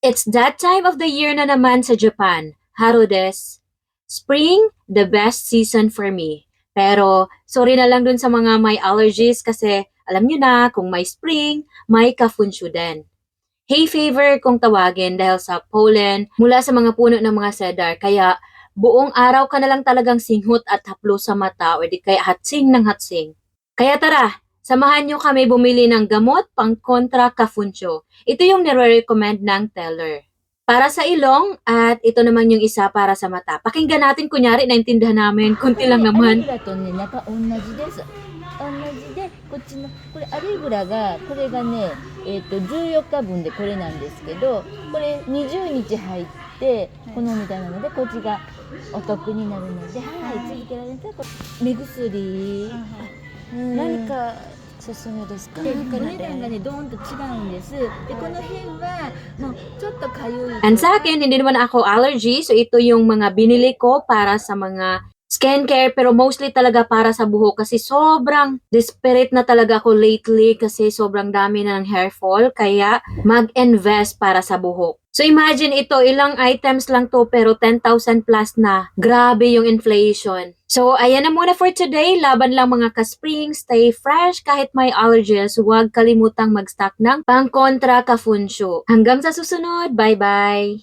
It's that time of the year na naman sa Japan. Haro desu. Spring, the best season for me. Pero, sorry na lang dun sa mga may allergies kasi alam nyo na kung may spring, may kafunshu din. Hay fever kung tawagin dahil sa pollen mula sa mga puno ng mga cedar. Kaya buong araw ka na lang talagang singhot at haplo sa mata o di kaya hatsing ng hatsing. Kaya tara, samahan nyo kami bumili ng gamot pang kontra kafunsyo. Ito yung nire-recommend ng teller. Para sa ilong at ito naman yung isa para sa mata. Pakinggan natin, kunyari naintindihan namin, kunti lang アリ naman. グラとね、中同じです。同じで、こっちの、これアリグラが、これがね、14日分でこれなんですけど、これ20日入って、このみたいなので、こっちがお得になるので、はい、続けられたら、目薬、何かおすすめですか？で、お値段がね、ドーンと違うんです。で、この辺は、もうちょっとかゆい。 And sa akin, hindi naman ako allergy. So, ito yung mga binili ko para sa mga skincare. Pero mostly talaga para sa buhok. Kasi sobrang desperate na talaga ako lately. Kasi sobrang dami na ng hair fall. Kaya mag-invest para sa buhok. So, imagine ito, ilang items lang to pero 10,000 plus na. Grabe yung inflation. So, ayan na muna for today. Laban lang mga ka-spring. Stay fresh kahit may allergies. Huwag kalimutang mag-stock ng pang-kontra kafunsyo. Hanggang sa susunod. Bye-bye!